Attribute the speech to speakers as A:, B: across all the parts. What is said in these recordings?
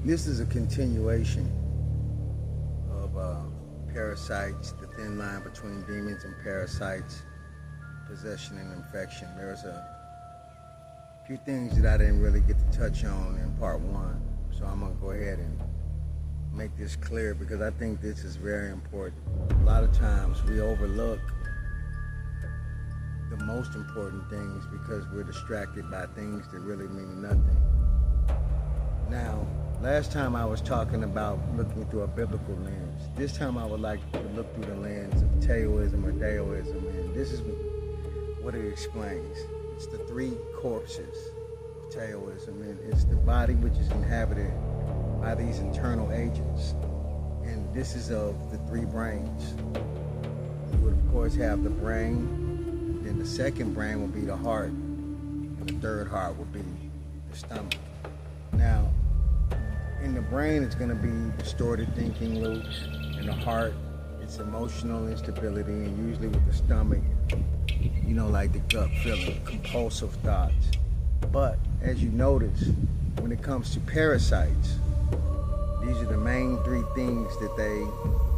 A: This is a continuation of Parasites, the thin line between demons and parasites, possession and infection. There's a few things that I didn't really get to touch on in part one, so I'm going to go ahead and make this clear because I think this is very important. A lot of times we overlook the most important things because we're distracted by things that really mean nothing. Now, last time I was talking about looking through a biblical lens. This time I would like to look through the lens of Taoism or Daoism, and this is what it explains. It's the three corpses of Taoism, and it's the body which is inhabited by these internal agents. And this is of the three brains. You would of course have the brain, then the second brain will be the heart, and the third heart will be the stomach. Now, in the brain, it's going to be distorted thinking loops. In the heart, it's emotional instability, and usually with the stomach, like the gut feeling, compulsive thoughts. But as you notice, when it comes to parasites, these are the main three things that they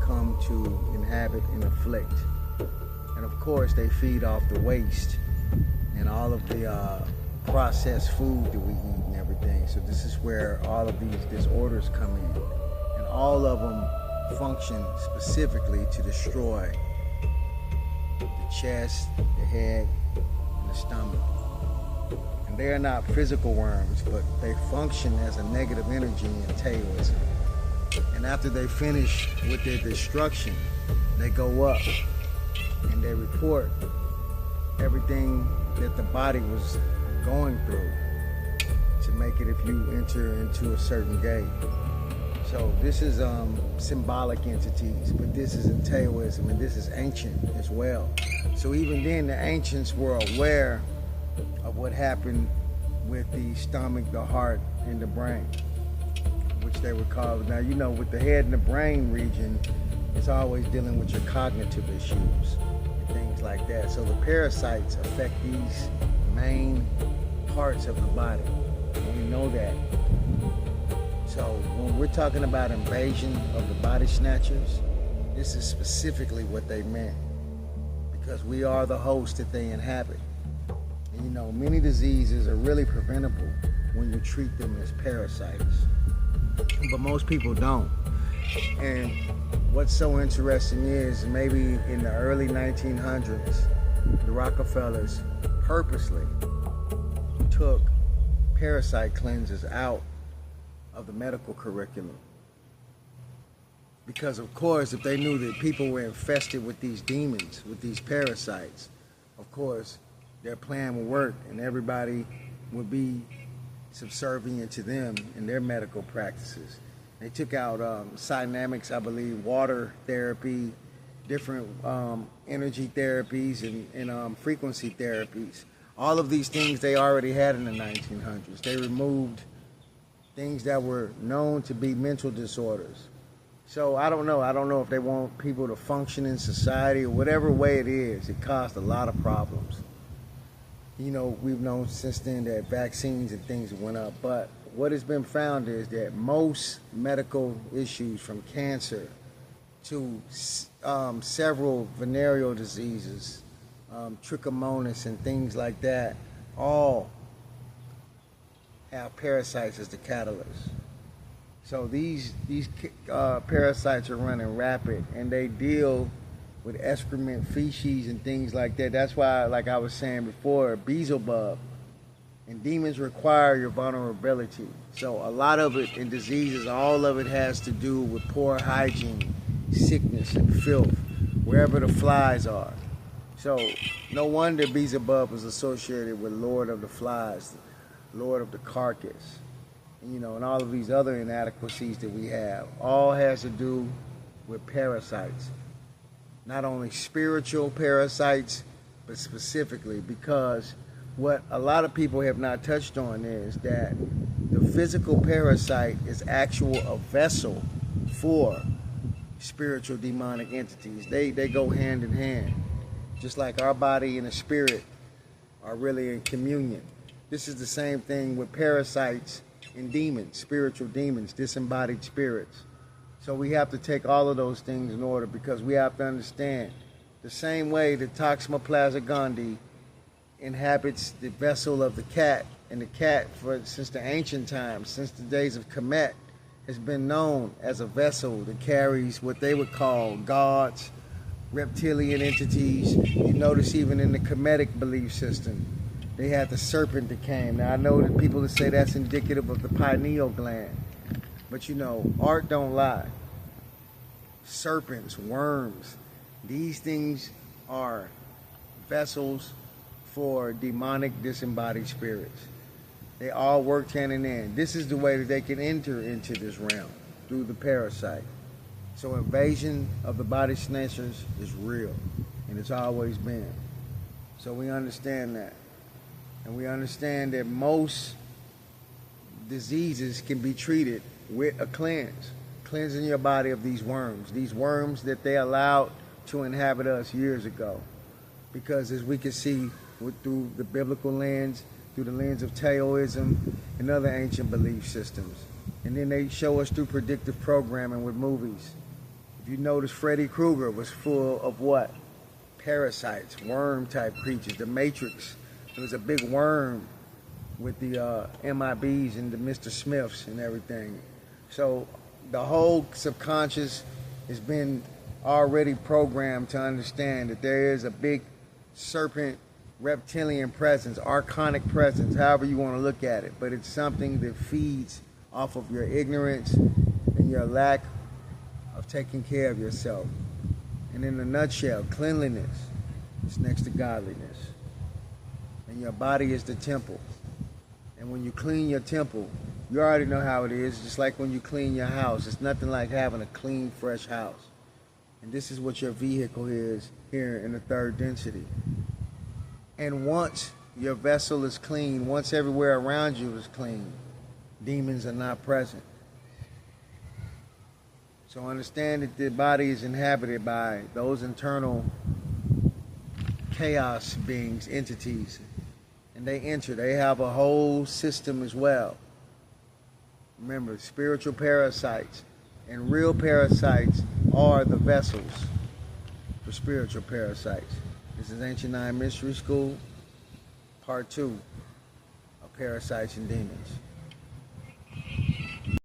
A: come to inhabit and afflict. And of course, they feed off the waste and all of the processed food that we eat and everything. So this is where all of these disorders come in. And all of them function specifically to destroy the chest, the head, and the stomach. And they are not physical worms, but they function as a negative energy in Taoism. And after they finish with their destruction, they go up and they report everything that the body was going through to make it if you enter into a certain gate. So this is symbolic entities, but this is in Taoism, and this is ancient as well. So even then, the ancients were aware of what happened with the stomach, the heart, and the brain, which they would call. Now, with the head and the brain region, it's always dealing with your cognitive issues and things like that. So the parasites affect these main parts of the body, and we know that. So when we're talking about invasion of the body snatchers, this is specifically what they meant, because we are the host that they inhabit. And many diseases are really preventable when you treat them as parasites, but most people don't. And what's so interesting is maybe in the early 1900s, the Rockefellers purposely took parasite cleansers out of the medical curriculum. Because of course, if they knew that people were infested with these demons, with these parasites, of course, their plan would work and everybody would be subservient to them in their medical practices. They took out cynamics, I believe, water therapy, different energy therapies, and frequency therapies. All of these things they already had in the 1900s. They removed things that were known to be mental disorders. So I don't know. I don't know if they want people to function in society or whatever way it is. It caused a lot of problems. We've known since then that vaccines and things went up. But what has been found is that most medical issues, from cancer to several venereal diseases, trichomonas and things like that, all have parasites as the catalyst. So these parasites are running rapid, and they deal with excrement, feces, and things like that. That's why, like I was saying before, Beelzebub and demons require your vulnerability. So a lot of it in diseases, all of it has to do with poor hygiene, sickness, and filth, wherever the flies are. So no wonder Beelzebub is associated with Lord of the Flies, Lord of the Carcass, and all of these other inadequacies that we have. All has to do with parasites. Not only spiritual parasites, but specifically, because what a lot of people have not touched on is that the physical parasite is a vessel for spiritual demonic entities. They go hand in hand. Just like our body and the spirit are really in communion. This is the same thing with parasites and demons, spiritual demons, disembodied spirits. So we have to take all of those things in order, because we have to understand the same way that Toxoplasma gondii inhabits the vessel of the cat, and the cat, since the ancient times, since the days of Kemet, has been known as a vessel that carries what they would call gods, reptilian entities. You notice even in the Kemetic belief system, they had the serpent that came. Now I know that people that say that's indicative of the pineal gland, but you know, art don't lie. Serpents, worms, these things are vessels for demonic disembodied spirits. They all work hand in hand. This is the way that they can enter into this realm, through the parasite. So invasion of the body snatchers is real, and it's always been. So we understand that. And we understand that most diseases can be treated with a cleanse. Cleansing your body of these worms that they allowed to inhabit us years ago. Because as we can see through the biblical lens, through the lens of Taoism and other ancient belief systems. And then they show us through predictive programming with movies. If you notice, Freddy Krueger was full of what? Parasites, worm-type creatures. The Matrix, there was a big worm with the MIBs and the Mr. Smiths and everything. So the whole subconscious has been already programmed to understand that there is a big serpent reptilian presence, archonic presence, however you want to look at it, but it's something that feeds off of your ignorance and your lack of taking care of yourself. And in a nutshell, cleanliness is next to godliness. And your body is the temple. And when you clean your temple, you already know how it is, just like when you clean your house. It's nothing like having a clean, fresh house. And this is what your vehicle is here in the third density. And once your vessel is clean, once everywhere around you is clean, demons are not present. So understand that the body is inhabited by those internal chaos beings, entities. And they enter. They have a whole system as well. Remember, spiritual parasites and real parasites are the vessels for spiritual parasites. This is Ancient Nine Mystery School, Part 2 of Parasites and Demons.